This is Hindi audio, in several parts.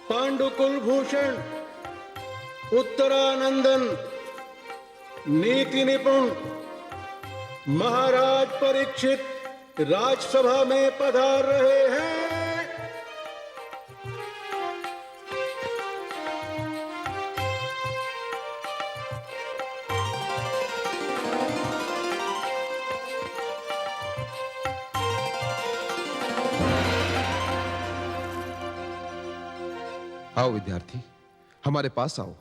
पांडुकुल भूषण, उत्तरानंदन, नीति निपुण महाराज परीक्षित राजसभा में पधार रहे हैं। आओ विद्यार्थी, हमारे पास आओ।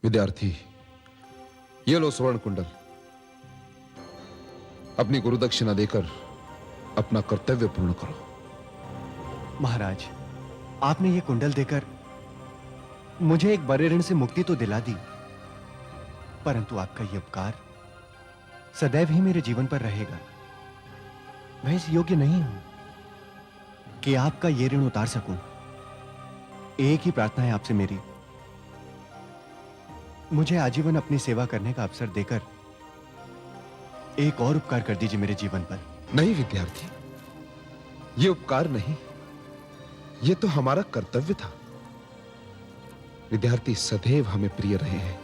विद्यार्थी, ये लो स्वर्ण कुंडल। अपनी गुरुदक्षिणा देकर अपना कर्तव्य पूर्ण करो। महाराज, आपने ये कुंडल देकर मुझे एक बड़े ऋण से मुक्ति तो दिला दी, परंतु आपका ये उपकार सदैव ही मेरे जीवन पर रहेगा। मैं इस योग्य नहीं हूं कि आपका ये ऋण उतार सकूं। एक ही प्रार्थना है आपसे मेरी, मुझे आजीवन अपनी सेवा करने का अवसर देकर एक और उपकार कर दीजिए मेरे जीवन पर। नहीं विद्यार्थी, ये उपकार नहीं, ये तो हमारा कर्तव्य था। विद्यार्थी सदैव हमें प्रिय रहे हैं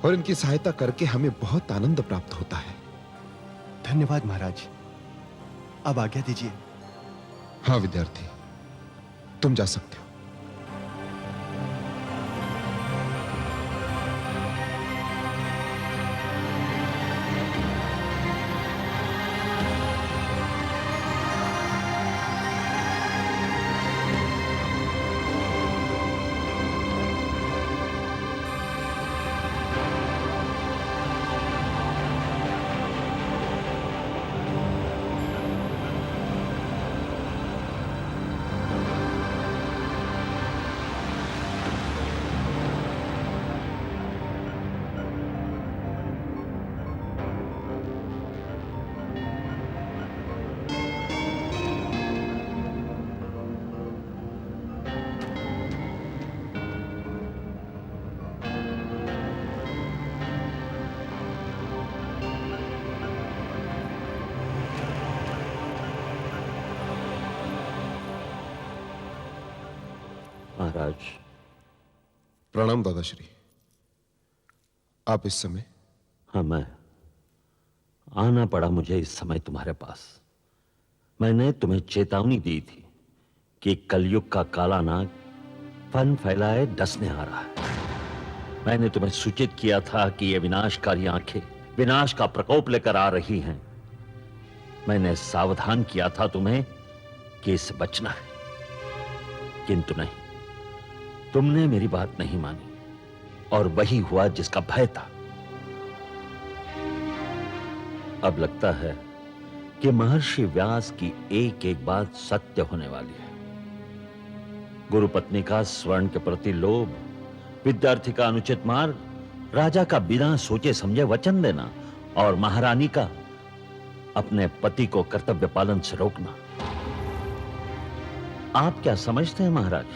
और इनकी सहायता करके हमें बहुत आनंद प्राप्त होता है। धन्यवाद महाराज, अब आज्ञा दीजिए। हाँ विद्यार्थी, तुम जा सकते हो। महाराज। प्रणाम दादाश्री। आप इस समय? हाँ, मैं आना पड़ा मुझे इस समय तुम्हारे पास। मैंने तुम्हें चेतावनी दी थी कि कलयुग का काला नाग फन फैलाए डसने आ रहा है। मैंने तुम्हें सूचित किया था कि ये विनाशकारी आंखें विनाश का प्रकोप लेकर आ रही हैं। मैंने सावधान किया था तुम्हें कि इससे बचना है, किंतु नहीं, तुमने मेरी बात नहीं मानी और वही हुआ जिसका भय था। अब लगता है कि महर्षि व्यास की एक एक बात सत्य होने वाली है। गुरुपत्नी का स्वर्ण के प्रति लोभ, विद्यार्थी का अनुचित मार्ग, राजा का बिना सोचे समझे वचन देना और महारानी का अपने पति को कर्तव्य पालन से रोकना। आप क्या समझते हैं महाराज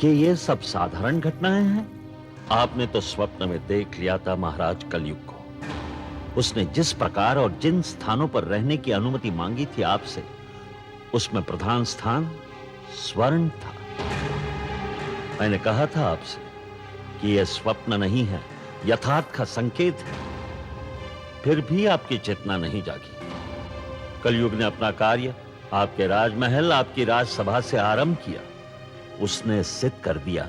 कि ये सब साधारण घटनाएं हैं? आपने तो स्वप्न में देख लिया था महाराज कलयुग को। उसने जिस प्रकार और जिन स्थानों पर रहने की अनुमति मांगी थी आपसे, उसमें प्रधान स्थान स्वर्ण था। मैंने कहा था आपसे कि यह स्वप्न नहीं है, यथार्थ का संकेत है। फिर भी आपकी चेतना नहीं जागी। कलयुग ने अपना कार्य आपके राजमहल, आपकी राजसभा से आरंभ किया। उसने सिद्ध कर दिया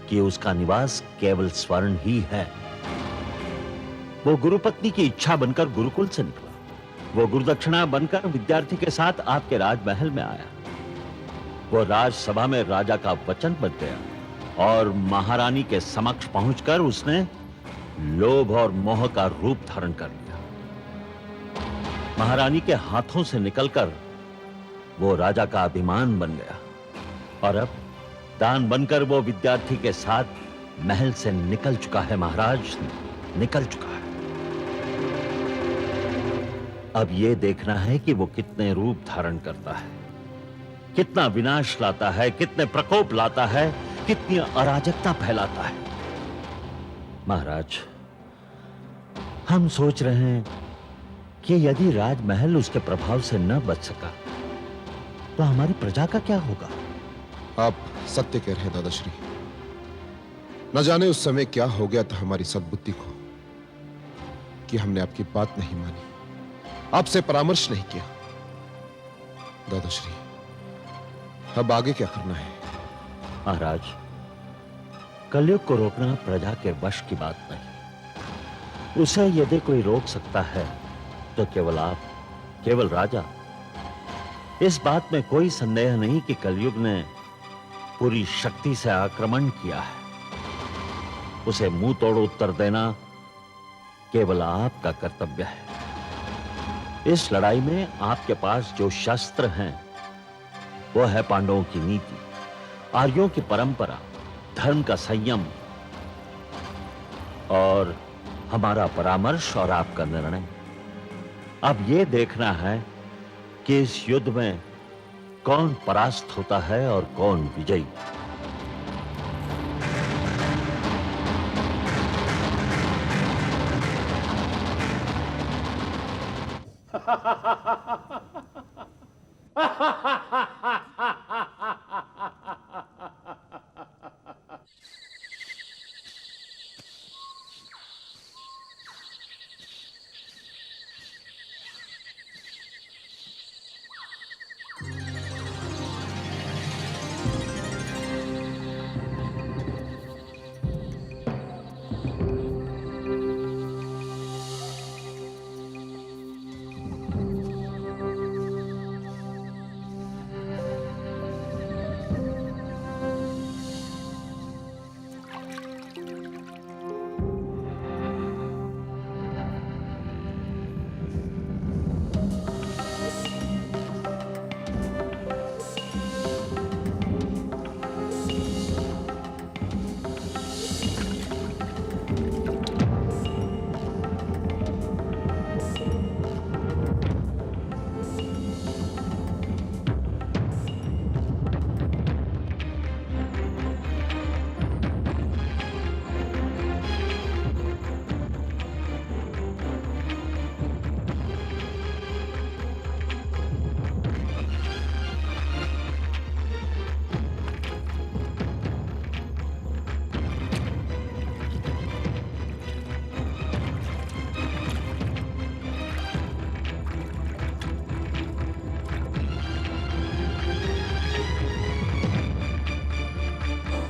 कि उसका निवास केवल स्वर्ण ही है। वो गुरुपत्नी की इच्छा बनकर गुरुकुल से निकला। वो गुरुदक्षिणा बनकर विद्यार्थी के साथ आपके राजमहल में आया। वो राजसभा में राजा का वचन बन गया और महारानी के समक्ष पहुंचकर उसने लोभ और मोह का रूप धारण कर लिया। महारानी के हाथों से निकलकर वो राजा का अभिमान बन गया और अब दान बनकर वो विद्यार्थी के साथ महल से निकल चुका है महाराज, निकल चुका है। अब ये देखना है कि वो कितने रूप धारण करता है, कितना विनाश लाता है, कितने प्रकोप लाता है, कितनी अराजकता फैलाता है। महाराज, हम सोच रहे हैं कि यदि राजमहल उसके प्रभाव से न बच सका तो हमारी प्रजा का क्या होगा? आप सत्य कह रहे हैं दादाश्री। न जाने उस समय क्या हो गया था हमारी सद्बुद्धि को कि हमने आपकी बात नहीं मानी, आपसे परामर्श नहीं किया। दादाश्री, अब आगे क्या करना है? महाराज, कलयुग को रोकना प्रजा के वश की बात नहीं। उसे यदि कोई रोक सकता है तो केवल आप, केवल राजा। इस बात में कोई संदेह नहीं कि कलयुग ने पूरी शक्ति से आक्रमण किया है। उसे मुंह तोड़ उत्तर देना केवल आपका कर्तव्य है। इस लड़ाई में आपके पास जो शस्त्र हैं वो है पांडवों की नीति, आर्यों की परंपरा, धर्म का संयम और हमारा परामर्श और आपका निर्णय। अब यह देखना है कि इस युद्ध में कौन परास्त होता है और कौन विजयी।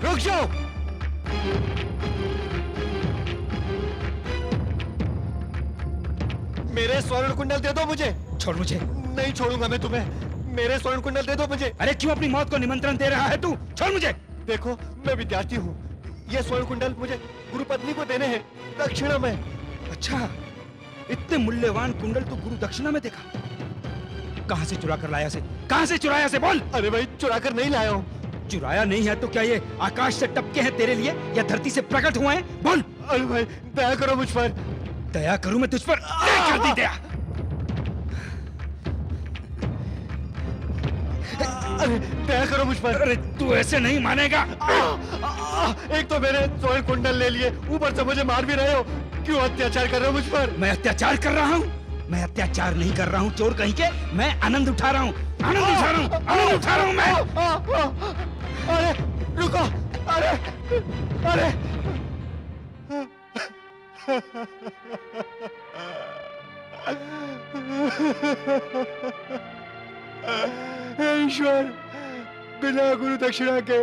रुक जाओ! मेरे स्वर्ण कुंडल दे दो मुझे। छोड़ मुझे। नहीं छोड़ूंगा मैं तुम्हें। मेरे स्वर्ण कुंडल दे दो मुझे। अरे क्यों अपनी मौत को निमंत्रण दे रहा है तू? छोड़ मुझे। देखो, मैं विद्यार्थी हूँ। ये स्वर्ण कुंडल मुझे गुरु पत्नी को देने हैं, दक्षिणा में। अच्छा, इतने मूल्यवान कुंडल तू गुरु दक्षिणा में देखा? कहां से चुरा कर लाया से? कहां से चुराया से बोल? अरे भाई, चुरा कर नहीं लाया हूँ। चुराया नहीं है तो क्या ये आकाश से टपके हैं तेरे लिए या धरती से प्रकट हुए हैं? बोल। अरे भाई, दया करो मुझ पर। दया करूं मैं तुझ पर? नहीं कर दी दया। अरे दया करो मुझ पर। अरे तू ऐसे नहीं मानेगा। एक तो मेरे स्वर्ण कुंडल ले लिए, ऊपर से मुझे मार भी रहे हो। क्यों अत्याचार कर रहे हो मुझ पर? मैं अत्याचार कर रहा हूँ? मैं अत्याचार नहीं कर रहा हूँ चोर कहीं के। मैं आनंद उठा रहा हूँ, आनंद उठा रहा हूँ, आनंद उठा रहा हूँ मैं। अरे रुको! अरे अरे हे ईश्वर, बिना गुरु दक्षिणा के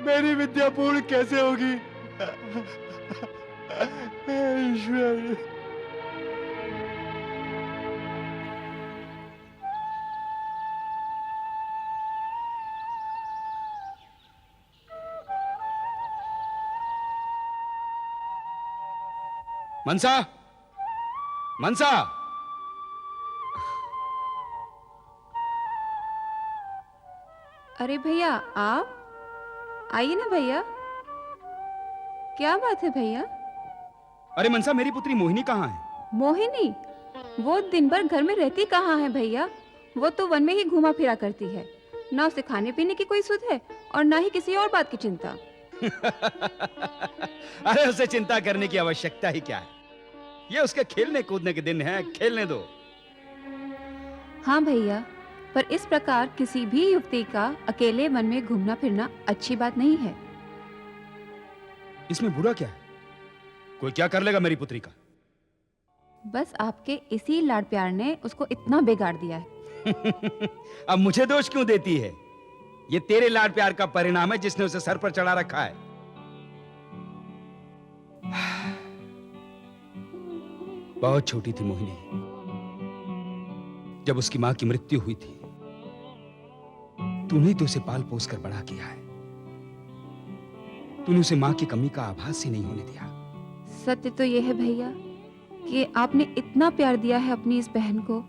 मेरी विद्या पूर्ण कैसे होगी? हे ईश्वर। मनसा, मनसा, अरे भैया, आप आइए ना भैया। क्या बात है भैया? अरे मनसा, मेरी पुत्री मोहिनी कहाँ है? मोहिनी? वो दिन भर घर में रहती कहाँ है भैया? वो तो वन में ही घूमा फिरा करती है। ना उसे खाने पीने की कोई सुध है और ना ही किसी और बात की चिंता। अरे उसे चिंता करने की आवश्यकता ही क्या है? ये उसके खेलने कूदने के दिन हैं, खेलने दो। हाँ भैया, पर इस प्रकार किसी भी युवती का अकेले वन में घूमना फिरना अच्छी बात नहीं है। इसमें बुरा क्या है? कोई क्या कर लेगा मेरी पुत्री का? बस आपके इसी लाड प्यार ने उसको इतना बिगाड़ दिया है। अब मुझे दोष क्यों देती है? ये तेरे लाड प्यार का परिणाम है जिसने उसे सर पर चढ़ा रखा है। बहुत छोटी थी मोहिनी जब उसकी मां की मृत्यु हुई थी। तूने तो उसे पाल पोस कर बड़ा किया है। तूने उसे मां की कमी का आभास ही नहीं होने दिया। सत्य तो यह है भैया कि आपने इतना प्यार दिया है अपनी इस बहन को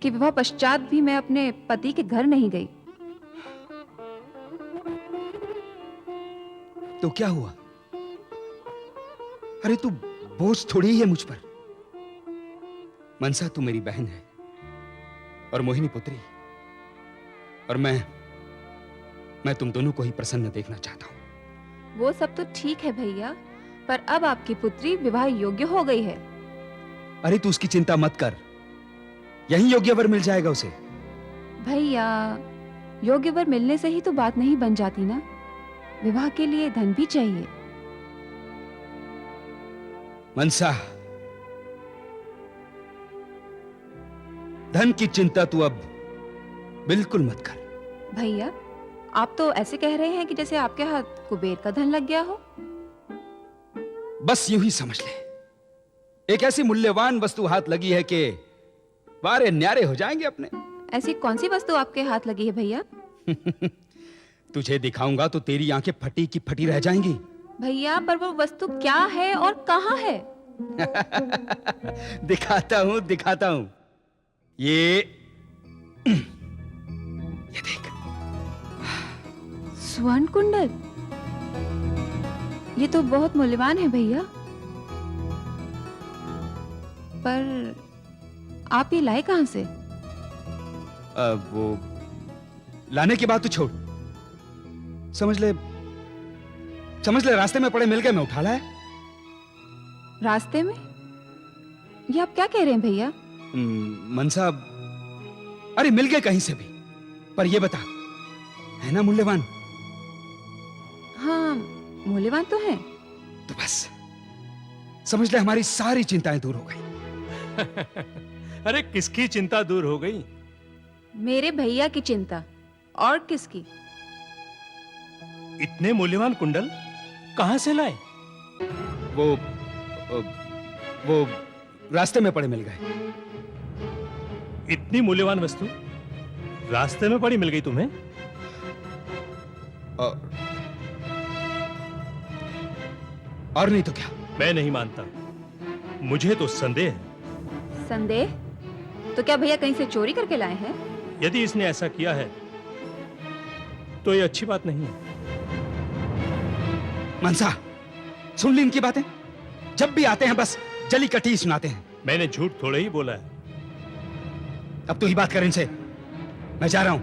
कि विवाह पश्चात भी मैं अपने पति के घर नहीं गई। तो क्या हुआ? अरे तू बोझ थोड़ी ही है मुझ पर। मनसा तू मेरी बहन है और मोहिनी पुत्री, और मैं तुम दोनों को ही प्रसन्न देखना चाहता हूं। वो सब तो ठीक है भैया, पर अब आपकी पुत्री विवाह योग्य हो गई है। अरे तू उसकी चिंता मत कर, यही योग्य वर मिल जाएगा उसे। भैया, योग्य वर मिलने से ही तो बात नहीं बन जाती ना, विवाह के लिए धन भी चाहिए। मनसा, धन की चिंता तू अब बिल्कुल मत कर। भैया, आप तो ऐसे कह रहे हैं कि जैसे आपके हाथ कुबेर का धन लग गया हो। बस यूं ही समझ ले, एक ऐसी मूल्यवान वस्तु हाथ लगी है कि वारे न्यारे हो जाएंगे अपने। ऐसी कौन सी वस्तु आपके हाथ लगी है भैया? तुझे दिखाऊंगा तो तेरी आंखें फटी की फटी रह जाएंगी। भैया, पर वो वस्तु क्या है और कहाँ है? दिखाता हूं। ये देख। स्वर्ण कुंडल, ये तो बहुत मूल्यवान है भैया। पर आप ये लाए कहां से? वो लाने की बात तो छोड़, समझ ले रास्ते में पड़े मिल गए, मैं उठा लाया। रास्ते में? ये आप क्या कह रहे हैं भैया? मनसा, अरे मिल गए कहीं से भी, पर ये बता, है ना मूल्यवान? हाँ, मूल्यवान तो है। तो बस समझ ले हमारी सारी चिंताएं दूर हो गई। अरे किसकी चिंता दूर हो गई? मेरे भैया की चिंता, और किसकी? इतने मूल्यवान कुंडल कहां से लाए? वो रास्ते में पड़े मिल गए। इतनी मूल्यवान वस्तु रास्ते में पड़ी मिल गई तुम्हें? और नहीं तो क्या? मैं नहीं मानता, मुझे तो संदेह है। संदेह? तो क्या भैया कहीं से चोरी करके लाए हैं? यदि इसने ऐसा किया है तो ये अच्छी बात नहीं है। मनसा, सुन ली इनकी बातें? जब भी आते हैं बस जली कटी सुनाते हैं। मैंने झूठ थोड़े ही बोला है। अब तू ही बात कर इनसे, मैं जा रहा हूं।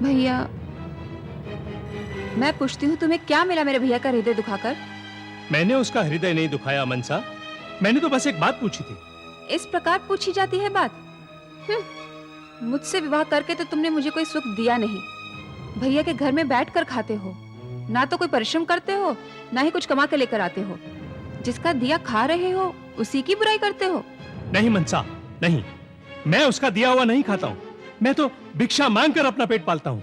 भैया, मैं पूछती हूँ, तुम्हें क्या मिला मेरे भैया का हृदय दुखाकर? मैंने उसका हृदय नहीं दुखाया मनसा, मैंने तो बस एक बात पूछी थी। इस प्रकार पूछी जाती है बात? मुझसे विवाह करके तो तुमने मुझे कोई सुख दिया नहीं। भैया के घर में बैठकर खाते हो, ना तो कोई परिश्रम करते हो, ना ही कुछ कमा के लेकर आते हो। जिसका दिया खा रहे हो उसी की बुराई करते हो। नहीं मनसा, नहीं, मैं उसका दिया हुआ नहीं खाता हूँ। मैं तो भिक्षा मांगकर अपना पेट पालता हूँ।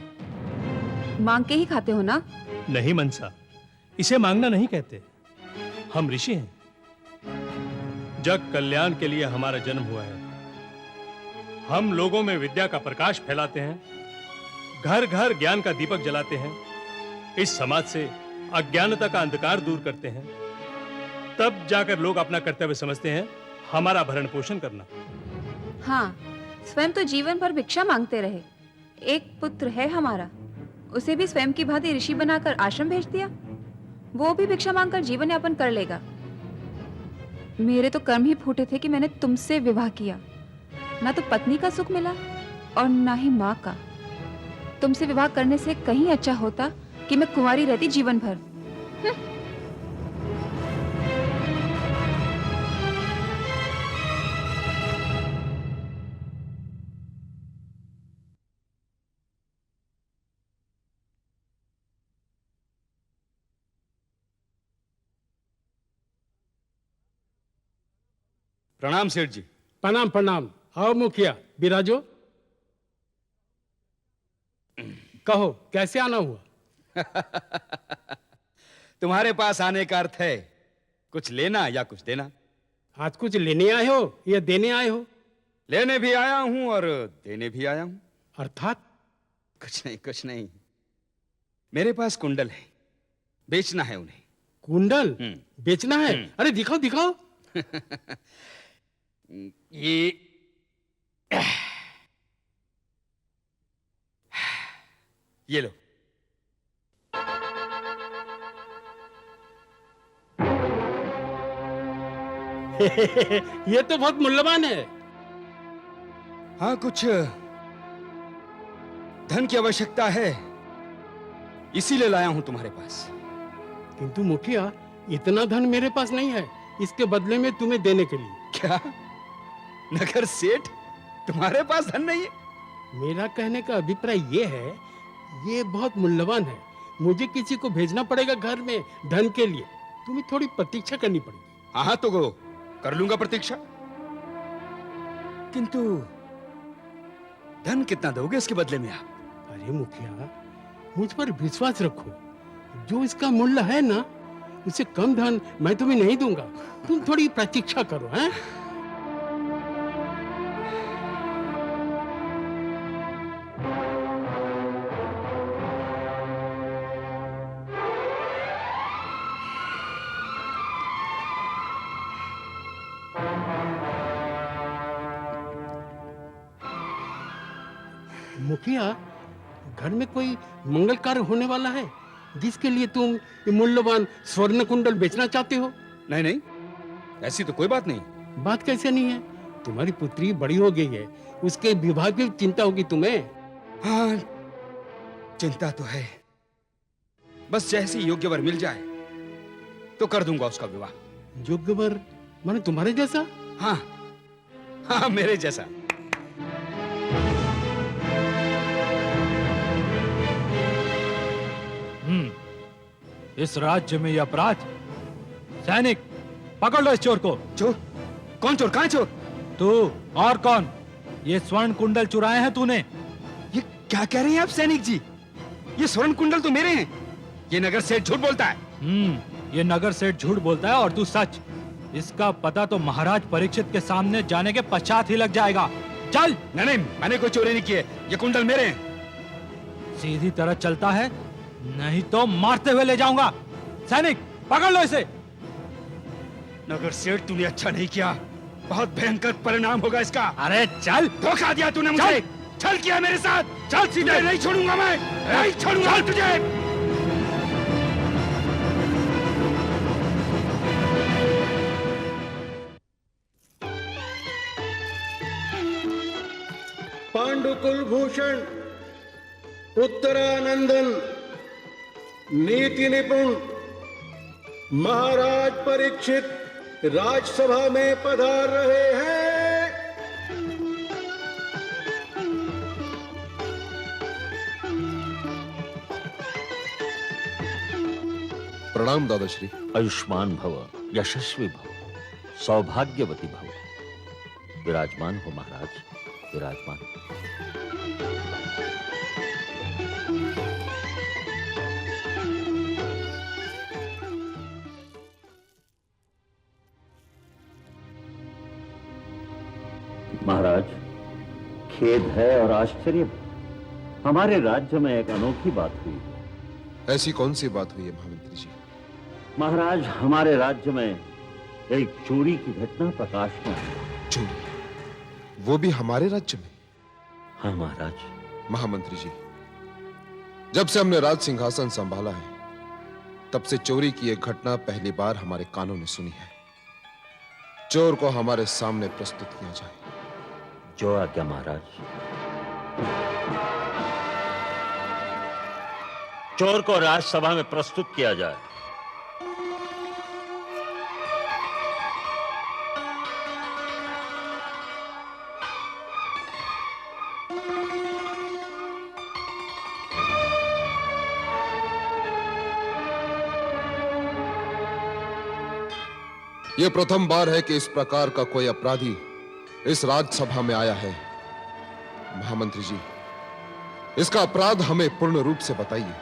मांग के ही खाते हो ना? नहीं मनसा, इसे मांगना नहीं कहते। हम ऋषि हैं, जग कल्याण के लिए हमारा जन्म हुआ है। हम लोगों में विद्या का प्रकाश फैलाते हैं, घर घर ज्ञान का दीपक जलाते हैं, इस समाज से अज्ञानता का अंधकार दूर करते हैं। तब जाकर लोग अपना कर्तव्य समझते हैं हमारा भरण पोषण करना। हाँ, स्वयं तो जीवन भर भिक्षा मांगते रहे। एक पुत्र है हमारा, उसे भी स्वयं की भांति ऋषि बनाकर आश्रम भेज दिया। वो भी भिक्षा मांगकर जीवन यापन कर लेगा। मेरे तो कर्म ही फूटे थे कि मैंने तुमसे विवाह किया। ना तो पत्नी का सुख मिला और ना ही माँ का। तुमसे विवाह करने से कहीं अच्छा होता कि मैं कुंवारी रहती जीवन भर। प्रणाम सेठ जी। प्रणाम प्रणाम। आओ मुखिया, बिराजो। कहो कैसे आना हुआ? तुम्हारे पास आने का अर्थ है कुछ लेना या कुछ देना। आज कुछ लेने आए हो या देने आए हो? लेने भी आया हूं और देने भी आया हूं। अर्थात? कुछ नहीं कुछ नहीं, मेरे पास कुंडल है, बेचना है उन्हें। कुंडल बेचना है? अरे दिखाओ दिखाओ। ये लो। ये तो बहुत मूल्यवान है। हाँ, कुछ धन की आवश्यकता है, इसीलिए लाया हूं तुम्हारे पास। किंतु मुखिया, इतना धन मेरे पास नहीं है इसके बदले में तुम्हें देने के लिए। क्या नगर सेठ, तुम्हारे पास धन नहीं है? मेरा कहने का अभिप्राय ये है, ये बहुत मूल्यवान है, मुझे किसी को भेजना पड़ेगा घर में धन के लिए, तुम्हें थोड़ी प्रतीक्षा करनी पड़ेगी। हाँ तो कर लूंगा प्रतीक्षा, किंतु धन कितना दोगे इसके बदले में आप? अरे मुखिया, मुझ पर विश्वास रखो, जो इसका मूल्य है ना, उससे कम धन मैं तुम्हें नहीं दूंगा। तुम थोड़ी प्रतीक्षा करो। हैं? मुखिया, घर में कोई मंगल कार्य होने वाला है जिसके लिए तुम ये मूल्यवान स्वर्ण कुंडल बेचना चाहते हो? नहीं नहीं, ऐसी तो कोई बात नहीं। बात कैसे नहीं है? तुम्हारी पुत्री बड़ी हो गई है, उसके विवाह की चिंता होगी तुम्हें। हाँ, चिंता तो है, बस जैसे योग्य वर मिल जाए तो कर दूंगा उसका विवाह। योग्य वर माने तुम्हारे जैसा? हाँ हाँ, मेरे जैसा। इस राज्य में यह अपराध। सैनिक, पकड़ लो इस चोर को। चोर? कौन चोर? कहां चोर? तू और कौन? ये स्वर्ण कुंडल चुराए हैं तूने? ये क्या कह रहे हैं आप सैनिक जी? ये स्वर्ण कुंडल तो मेरे हैं। ये नगर सेठ झूठ बोलता है। ये नगर सेठ झूठ बोलता है और तू सच। इसका पता तो महाराज परीक्षित के सामने जाने के पश्चात ही लग जाएगा। चल। नहीं, मैंने कोई चोरी नहीं की है, ये कुंडल मेरे हैं। सीधी तरह चलता है, नहीं तो मारते हुए ले जाऊंगा। सैनिक, पकड़ लो इसे। नगर सेठ, तूने अच्छा नहीं किया, बहुत भयंकर परिणाम होगा इसका। अरे चल। धोखा दिया तूने मुझे। छल किया मेरे साथ। चल सीधे। नहीं छोड़ूंगा मैं, नहीं छोड़ूंगा तुझे। पांडुकुल भूषण, उत्तरानंदन, नीति निपुण महाराज परीक्षित राजसभा में पधार रहे हैं। प्रणाम दादाश्री। आयुष्मान भव, यशस्वी भव, सौभाग्यवती भव। विराजमान हो महाराज, विराजमान। महाराज, खेद है और आश्चर्य भी। हमारे राज्य में एक अनोखी बात हुई है। ऐसी कौन सी बात हुई है महामंत्री जी? महाराज, हमारे राज्य में एक चोरी की घटना प्रकाश में है। चोरी? वो भी हमारे राज्य में? हाँ महाराज। महामंत्री जी, जब से हमने राज सिंहासन संभाला है, तब से चोरी की एक घटना पहली बार हमारे कानों ने सुनी है। चोर को हमारे सामने प्रस्तुत किया जाए। जो आज्ञा महाराज। चोर को राजसभा में प्रस्तुत किया जाए। यह प्रथम बार है कि इस प्रकार का कोई अपराधी इस राज्यसभा में आया है। महामंत्री जी, इसका अपराध हमें पूर्ण रूप से बताइए।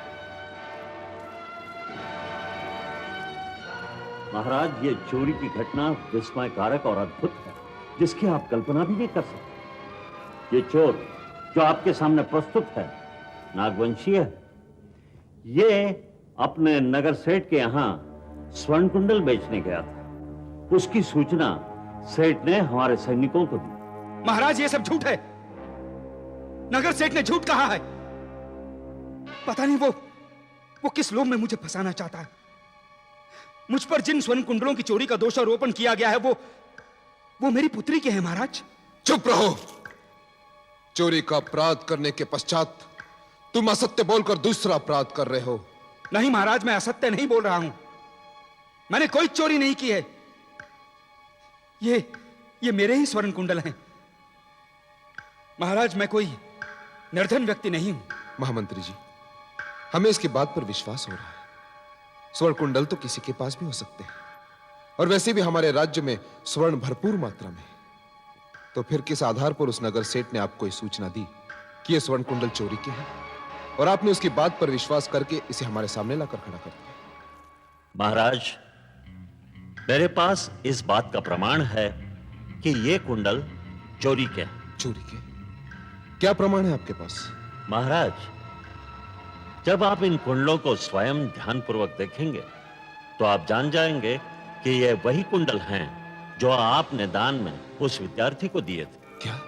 महाराज, ये चोरी की घटना विस्मयकारक और अद्भुत है, जिसकी आप कल्पना भी नहीं कर सकते। ये चोर जो आपके सामने प्रस्तुत है नागवंशीय है। ये अपने नगर सेठ के यहां स्वर्ण कुंडल बेचने गया था। उसकी सूचना सेठ ने हमारे सैनिकों को दी। महाराज, ये सब झूठ है। नगर सेठ ने झूठ कहा है। पता नहीं वो किस लोभ में मुझे फंसाना चाहता है। मुझ पर जिन स्वर्ण कुंडलों की चोरी का दोषारोपण किया गया है वो मेरी पुत्री के हैं महाराज। चुप रहो। चोरी का अपराध करने के पश्चात तुम असत्य बोलकर दूसरा अपराध कर रहे हो। नहीं महाराज, मैं असत्य नहीं बोल रहा हूं। मैंने कोई चोरी नहीं की है। ये मेरे ही स्वर्ण कुंडल हैं। महाराज, मैं कोई निर्धन व्यक्ति नहीं हूं। महामंत्री जी, हमें इसकी बात पर विश्वास हो रहा है। स्वर्ण कुंडल तो किसी के पास भी हो सकते हैं, और वैसे भी हमारे राज्य में स्वर्ण भरपूर मात्रा में है। तो फिर किस आधार पर उस नगर सेठ ने आपको यह सूचना दी कि यह स्वर्ण कुंडल चोरी के हैं, और आपने उसकी बात पर विश्वास करके इसे हमारे सामने लाकर खड़ा कर दिया? महाराज, मेरे पास इस बात का प्रमाण है कि ये कुंडल चोरी के हैं। चोरी के? क्या प्रमाण है आपके पास? महाराज, जब आप इन कुंडलों को स्वयं ध्यानपूर्वक देखेंगे तो आप जान जाएंगे कि ये वही कुंडल हैं जो आपने दान में उस विद्यार्थी को दिए थे। क्या?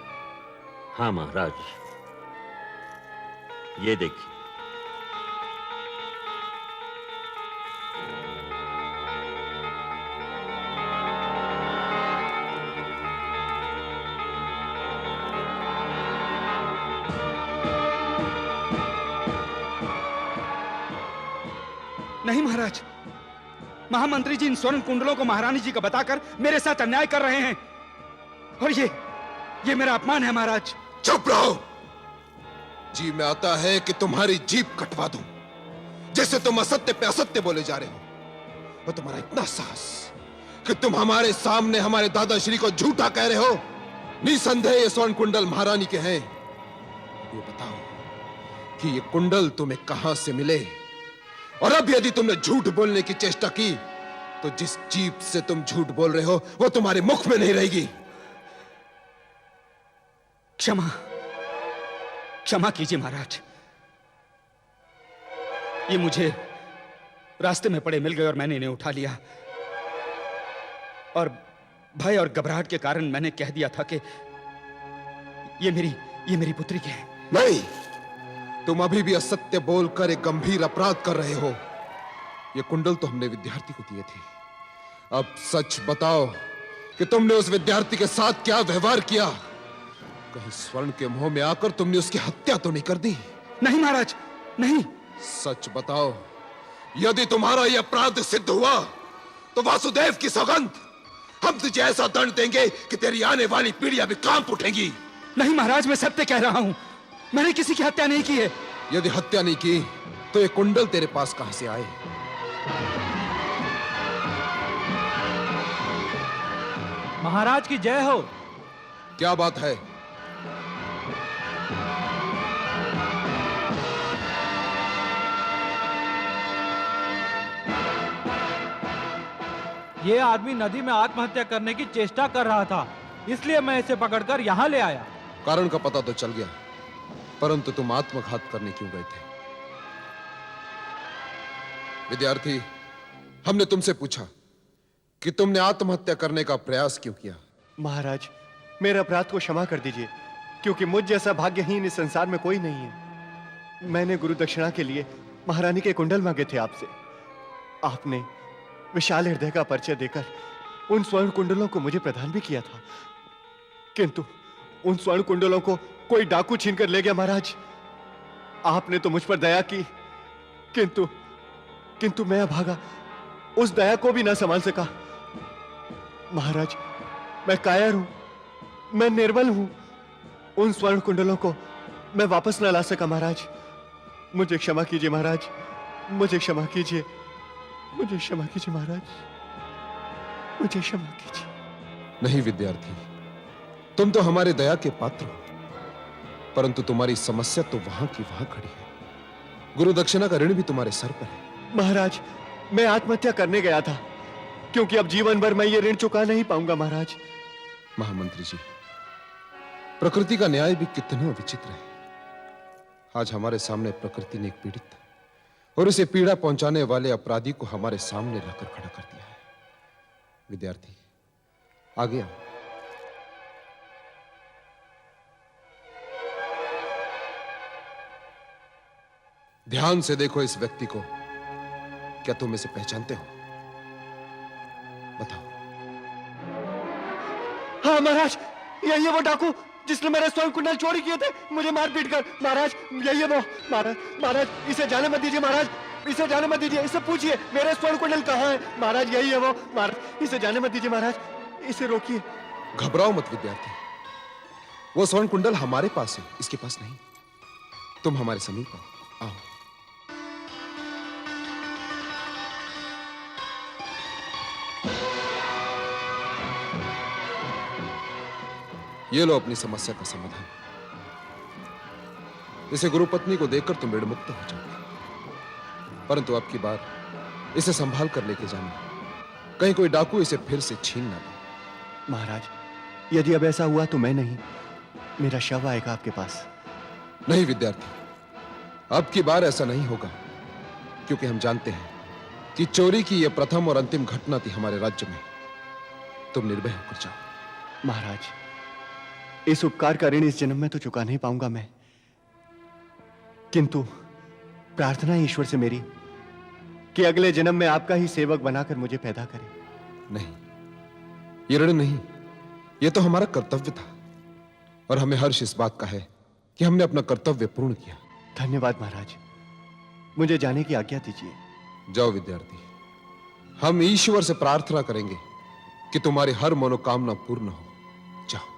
हाँ महाराज, ये देखिए। नहीं महाराज, महामंत्री जी इन स्वर्ण कुंडलों को महारानी जी का बताकर मेरे साथ अन्याय कर रहे हैं, और ये मेरा अपमान है महाराज। चुप रहो। जी में आता है कि तुम्हारी जीभ कटवा दूं, जैसे तुम असत्य पे असत्य बोले जा रहे हो। और तुम्हारा इतना साहस कि तुम हमारे सामने हमारे दादाश्री को झूठा कह रहे हो। निसंदेह ये स्वर्ण कुंडल महारानी के हैं। ये बताओ कि ये कुंडल तुम्हें कहां से मिले, और अब यदि तुमने झूठ बोलने की चेष्टा की तो जिस जीभ से तुम झूठ बोल रहे हो वो तुम्हारे मुख में नहीं रहेगी। क्षमा कीजिए महाराज। ये मुझे रास्ते में पड़े मिल गए और मैंने इन्हें उठा लिया, और भय और घबराहट के कारण मैंने कह दिया था कि ये मेरी पुत्री के हैं। नहीं, तुम अभी भी असत्य बोलकर एक गंभीर अपराध कर रहे हो। ये कुंडल तो हमने विद्यार्थी को दिए थे। अब सच बताओ कि तुमने उस विद्यार्थी के साथ क्या व्यवहार किया। कहीं स्वर्ण के मोह में आकर तुमने उसकी हत्या तो नहीं कर दी? नहीं महाराज, नहीं। सच बताओ, यदि तुम्हारा यह अपराध सिद्ध हुआ तो वासुदेव की सौगंध, हम तुझे ऐसा दंड देंगे कि तेरी आने वाली पीढ़ियां भी कांप उठेंगी। नहीं महाराज, मैं सत्य कह रहा हूं। मैंने किसी की हत्या नहीं की है। यदि हत्या नहीं की तो ये कुंडल तेरे पास कहां से आए? महाराज की जय हो। क्या बात है? ये आदमी नदी में आत्महत्या करने की चेष्टा कर रहा था, इसलिए मैं इसे पकड़कर यहाँ ले आया। कारण का पता तो चल गया, परंतु तुम आत्मघात करने क्यों गए थे? विद्यार्थी, हमने तुमसे पूछा कि तुमने आत्महत्या करने का प्रयास क्यों किया? महाराज, मेरे अपराध को क्षमा कर दीजिए, क्योंकि मुझ जैसा भाग्यहीन इस संसार में कोई नहीं है। मैंने गुरु दक्षिणा के लिए महारानी के कुंडल मांगे थे आपसे। आपने विशाल हृदय का परिचय देकर उन स्वर्ण कुंडलों को मुझे प्रदान भी किया था, किंतु उन स्वर्ण कुंडलों को कोई डाकू छीनकर ले गया। महाराज, आपने तो मुझ पर दया की, किंतु मैं अभागा उस दया को भी ना संभाल सका। महाराज, मैं कायर हूं, मैं निर्बल हूं। उन स्वर्ण कुंडलों को मैं वापस ना ला सका। महाराज, मुझे क्षमा कीजिए। महाराज, मुझे क्षमा कीजिए। मुझे क्षमा कीजिए महाराज, मुझे क्षमा कीजिए। नहीं विद्यार्थी, तुम तो हमारे दया के पात्र हो, परंतु तुम्हारी समस्या तो वहां की वहां खड़ी है। गुरु दक्षिणा का ऋण भी तुम्हारे सर पर है। महाराज, मैं आत्महत्या करने गया था, क्योंकि अब जीवन भर मैं ये ऋण चुका नहीं पाऊंगा महाराज। महामंत्री जी, प्रकृति का न्याय भी कितना विचित्र है। आज हमारे सामने प्रकृति ने एक पीड़ित और उसे पीड़ा पहुंचाने वाले अपराधी को हमारे सामने लाकर खड़ा कर दिया है। विद्यार्थी, आगे आओ। ध्यान से देखो इस व्यक्ति को। क्या तुम इसे पहचानते हो? बताओ। हाँ महाराज, यही है वो डाकू जिसने मेरे स्वर्ण कुंडल चोरी किए थे, मुझे मार पीट कर। महाराज, यही है वो। महाराज, महाराज, इसे जाने मत दीजिए महाराज, इसे जाने मत दीजिए। इससे पूछिए मेरे स्वर्ण कुंडल कहाँ है। महाराज, यही है वो। महाराज, इसे जाने मत दीजिए महाराज, इसे रोकिए। घबराओ मत विद्यार्थी, वो स्वर्ण कुंडल हमारे पास है, इसके पास नहीं। तुम हमारे समीप आओ। आओ। ये लो अपनी समस्या का समाधान। इसे गुरुपत्नी को देखकर तुम ऋण मुक्त हो जाओगे, परंतु अब की बार इसे संभाल कर लेके जाना, कहीं कोई डाकू इसे फिर से छीन ना ले। महाराज, यदि अब ऐसा हुआ तो मैं नहीं, मेरा शव आएगा आपके पास। नहीं विद्यार्थी, अब की बार ऐसा नहीं होगा, क्योंकि हम जानते हैं कि चोरी की यह प्रथम और अंतिम घटना थी हमारे राज्य में। तुम निर्भय होकर जाओ। महाराज, इस उपकार का ऋण इस जन्म में तो चुका नहीं पाऊंगा मैं, किंतु प्रार्थना है ईश्वर से मेरी कि अगले जन्म में आपका ही सेवक बनाकर मुझे पैदा करे। नहीं, ये ऋण नहीं, ये तो हमारा कर्तव्य था, और हमें हर्ष इस बात का है कि हमने अपना कर्तव्य पूर्ण किया। धन्यवाद महाराज, मुझे जाने की आज्ञा दीजिए। जाओ विद्यार्थी, हम ईश्वर से प्रार्थना करेंगे कि तुम्हारी हर मनोकामना पूर्ण हो। जाओ।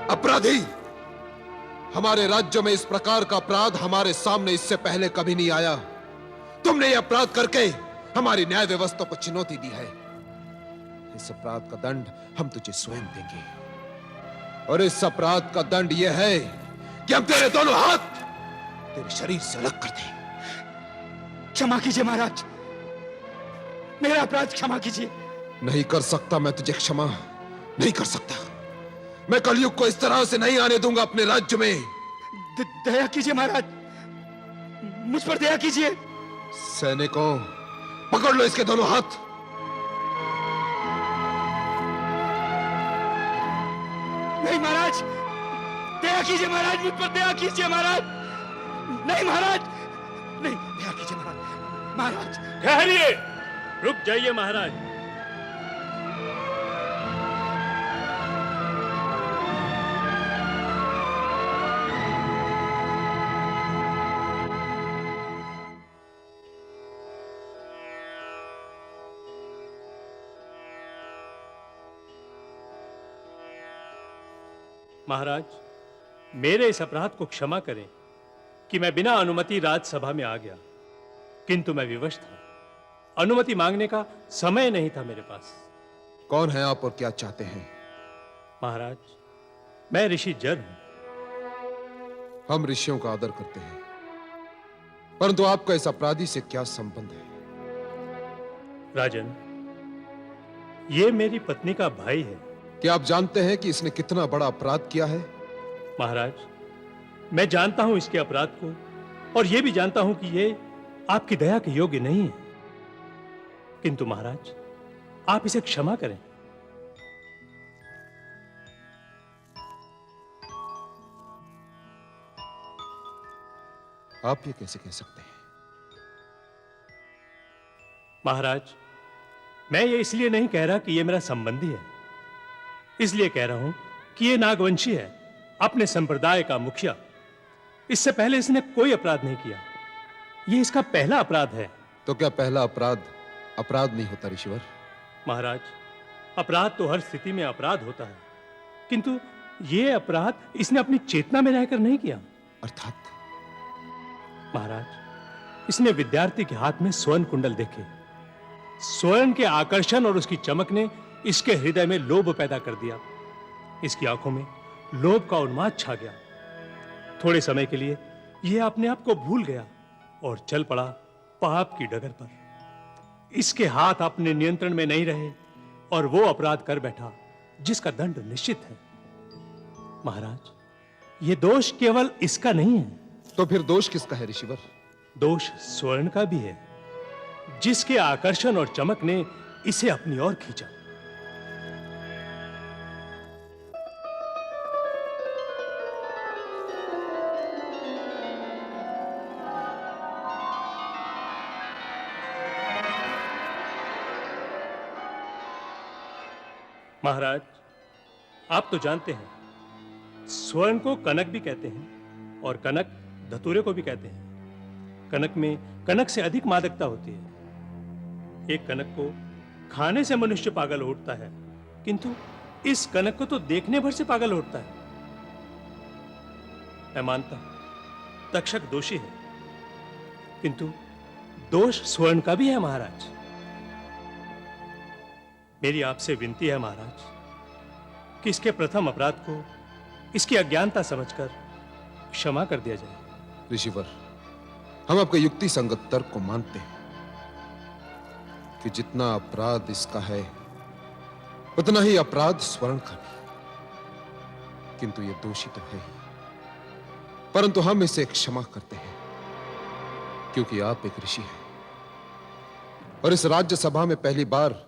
अपराधी, हमारे राज्य में इस प्रकार का अपराध हमारे सामने इससे पहले कभी नहीं आया। तुमने यह अपराध करके हमारी न्याय व्यवस्था को चुनौती दी है। इस अपराध का दंड हम तुझे स्वयं देंगे, और इस अपराध का दंड यह है कि हम तेरे दोनों हाथ तेरे शरीर से अलग कर दें। क्षमा कीजिए महाराज, मेरा अपराध क्षमा कीजिए। नहीं कर सकता मैं तुझे क्षमा, नहीं कर सकता। मैं कलयुग को इस तरह से नहीं आने दूंगा अपने राज्य में। दया कीजिए महाराज, मुझ पर दया कीजिए। सैनिकों, पकड़ लो इसके दोनों हाथ। नहीं महाराज, दया कीजिए महाराज, मुझ पर दया कीजिए महाराज। नहीं महाराज, नहीं, दया कीजिए महाराज। महाराज ठहरिए, रुक जाइए महाराज। महाराज, मेरे इस अपराध को क्षमा करें कि मैं बिना अनुमति राजसभा में आ गया, किंतु मैं विवश था। अनुमति मांगने का समय नहीं था मेरे पास। कौन है आप और क्या चाहते हैं? महाराज, मैं ऋषि जर हूं। हम ऋषियों का आदर करते हैं, परंतु आपका इस अपराधी से क्या संबंध है? राजन, ये मेरी पत्नी का भाई है। क्या आप जानते हैं कि इसने कितना बड़ा अपराध किया है? महाराज, मैं जानता हूं इसके अपराध को, और यह भी जानता हूं कि ये आपकी दया के योग्य नहीं है, किंतु महाराज, आप इसे क्षमा करें। आप ये कैसे कह सकते हैं? महाराज, मैं ये इसलिए नहीं कह रहा कि ये मेरा संबंधी है, इसलिए कह रहा हूं कि ये नागवंशी है, अपने संप्रदाय का मुखिया। इससे पहले इसने कोई अपराध नहीं किया, ये इसका पहला अपराध है। तो क्या पहला अपराध अपराध नहीं होता ऋषिवर। महाराज, अपराध तो हर स्थिति में अपराध होता है, किंतु ये अपराध इसने अपनी चेतना में रहकर नहीं किया। अर्थात? महाराज, इसने विद्यार्थी के हाथ में स्वर्ण कुंडल देखे। स्वर्ण के आकर्षण और उसकी चमक ने इसके हृदय में लोभ पैदा कर दिया। इसकी आंखों में लोभ का उन्माद छा गया। थोड़े समय के लिए यह अपने आप को भूल गया और चल पड़ा पाप की डगर पर। इसके हाथ अपने नियंत्रण में नहीं रहे और वो अपराध कर बैठा जिसका दंड निश्चित है। महाराज, ये दोष केवल इसका नहीं है। तो फिर दोष किसका है ऋषिवर? दोष स्वर्ण का भी है, जिसके आकर्षण और चमक ने इसे अपनी ओर खींचा। महाराज, आप तो जानते हैं, स्वर्ण को कनक भी कहते हैं और कनक धतूरे को भी कहते हैं। कनक में कनक से अधिक मादकता होती है। एक कनक को खाने से मनुष्य पागल उठता है, किंतु इस कनक को तो देखने भर से पागल उठता है। मैं मानता हूं तक्षक दोषी है, किंतु दोष स्वर्ण का भी है। महाराज, मेरी आपसे विनती है महाराज कि इसके प्रथम अपराध को इसकी अज्ञानता समझकर क्षमा कर दिया जाए। ऋषिवर, हम आपके युक्ति संगत तर्क को मानते हैं कि जितना अपराध इसका है उतना ही अपराध स्वर्ण का भी, किंतु ये दोषी तो है ही। परंतु हम इसे क्षमा करते हैं क्योंकि आप एक ऋषि हैं और इस राज्य सभा में पहली बार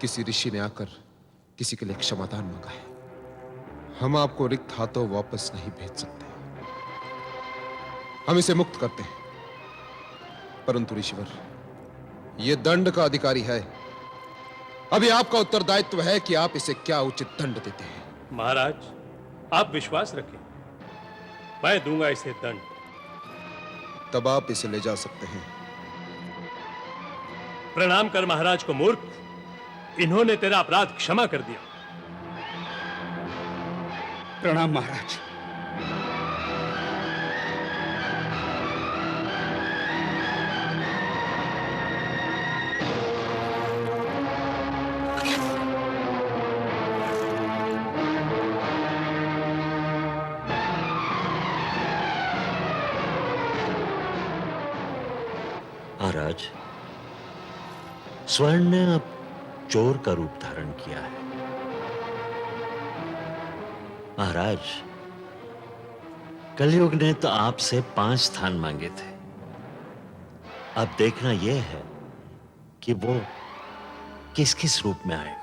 किसी ऋषि ने आकर किसी के लिए क्षमादान मांगा है। हम आपको रिक्त हाथों वापस नहीं भेज सकते। हम इसे मुक्त करते हैं, परंतु ऋषिवर, यह दंड का अधिकारी है। अभी आपका उत्तरदायित्व है कि आप इसे क्या उचित दंड देते हैं। महाराज, आप विश्वास रखें, मैं दूंगा इसे दंड। तब आप इसे ले जा सकते हैं। प्रणाम कर महाराज को मूर्ख, इन्होंने तेरा अपराध क्षमा कर दिया। प्रणाम महाराज। महाराज, स्वर्ण ने अब चोर का रूप धारण किया है। महाराज, कलयुग ने तो आपसे 5 स्थान मांगे थे। अब देखना यह है कि वो किस किस रूप में आएगा।